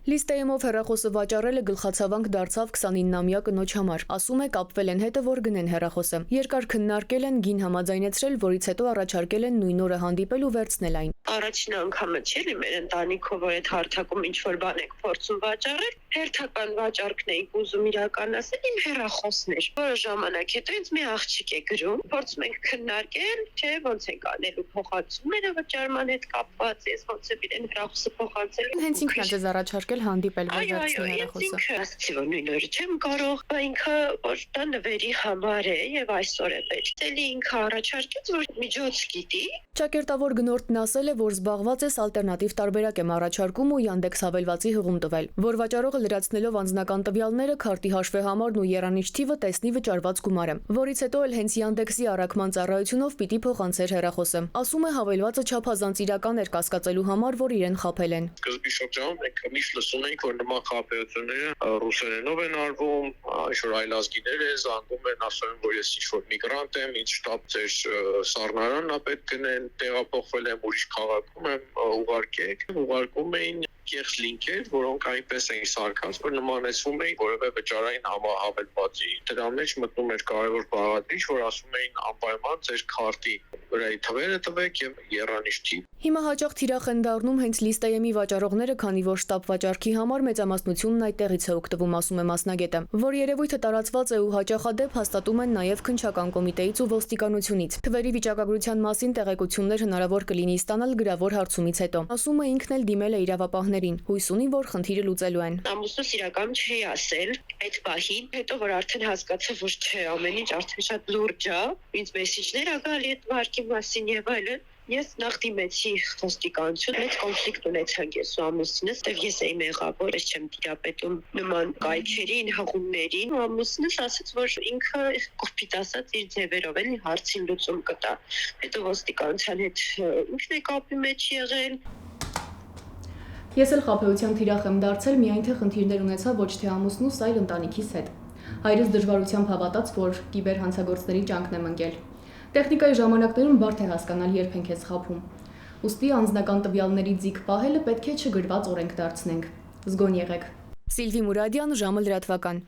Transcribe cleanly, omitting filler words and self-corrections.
Լիստեյումով հեռախոսը վաճառելը գլխացավանք դարձավ 29-ամյա կնոջ համար։ Ասում է, կապվել են հետը, որ գնեն հեռախոսը։ Երկար քննարկել են, գին համաձայնեցրել, որից հետո առաջարկել են նույն օրը հանդիպել ու վերցնել այն։ Առաջին անգամը չէ՞ լի մեր ընտանիքով, որ այդ հարթակում ինչ-որ բան եք փորձում վաճառել, հերթական վաճառքն էինք ուզում իրականացնել, իմ հեռախոսն էր։ Որոշ ժամանակ հետո ինձ մի աղջիկ է գրում, փորձում ենք քննարկել, թե ոնց ենք անելու փոխանցումները վճարման հետ կապված, ես ոնց է իրեն հեռախոսը փոխանցել։ Հենց ինքն է ձեզ առաջարկել հանդիպել որ վերցնի հեռախոսը։ Ասացի, որ նույն օրը չեմ կարող, բայց ինքը որ դա նվերի համար է եւ այսօր է պետք։ Էլի ինքը առաջարկեց, որ միջոց գիտի։ Ճակերտավոր գնորդն ասել է, որ զբաղված ես ալտերնատիվ տարբերակ եմ առաջարկում ու Yandex հավելվածի հղում տվել, որ վաճառողը լրացնելով անձնական տվյալները, քարտի հաշվեհամարն ու եռանիչ թիվը տեսնի վճարված գումարը, որից հետո էլ հենց Yandex-ի առաքման ծառայությունով պիտի փոխանցեր հեռախոսը։ Ասում է, հավելվածը չափազանց իրական էր կասկածելու համար, որ իրեն խաբել են։ Սկզբի շրջանում մենք միշտ լսում ենք, որ նման խաբեությունները ռուսերենով են արվում, ինչ-որ այլազգիներ են զանգում են, ասում են, որ ես ինչ-որ միգրանտ եմ, ինձ շտապ ձեր սառնարանն է պետք գնեն, տեղափոխվել եմ ուրիշ քաղաքում եմ, ուղարկում էին կեղծ լինքեր, որոնք այնպես էին սարքած, որ նմանեցվում էին որևէ վճարային հավելվածի։ Դրա մեջ մտնում էր կարևոր բաղադրիչ, որ ասում էին անպայման ձեր քարտի վրայի թվերը տվեք եւ եռանիչ թիվ։ Հիմա հաճախ թիրախ են դառնում հենց Լիստեյումի վաճառողները, քանի որ շտապ վաճառքի համար մեծամասնությունն այդտեղից է օգտվում, ասում է մասնագետը, որ երևույթը տարածված է ու հաճախադեպ հաստատում են նաև քննչական կոմիտեից ու ոստիկանությունից։ Թվերի վիճակագրության մասին տեղեկություններ հնարավոր կլինի ստանալ գրավոր հարցումից հետո։ Ասում է, ինքն էլ դիմել է իրավապահներին, հույս ունի, որ խնդիրը լուծելու են։ Ամուսնուս իրական չի ասել այդ պահին, հետո որ արդեն հասկացա, որ չէ, ամեն ինչ արդեն շատ լուրջ է, ինձ մեսիջներ ա գալի այդ վարկի մասին եւ այլն։ Ես նախ դիմեցի ոստիկանություն, մեծ կոնֆլիկտ ունեցանք ես ու ամուսինս, դեռ ես էի մեղավոր, ես չեմ տիրապետում նման կայքերին, հղումներին, ու ամուսինս ասաց, որ ինքը կոպիտ ասած իր ձևերով էլի հարցին լուծում կտա։ Հետո ոստիկանության հետ ինքն է կապի մեջ եղել։ Ես էլ խաբեության թիրախ եմ դարձել, միայն թե խնդիրներ ունեցա ոչ թե ամուսնուս, այլ ընտանիքիս հետ։ Հայրս դժվարությամբ հավատաց, որ կիբերհանցագործների ճանկն եմ ընկել։ Տեխնիկայի ժամանակներում բարդ է հասկանալ, երբ են քեզ խաբում։ Ուստի անձնական տվյալների ձիգ պահելը պետք է չգրված օրենք դարձնենք։ Զգոն եղեք։ Սիլվի Մուրադյան, ժամը լրատվական։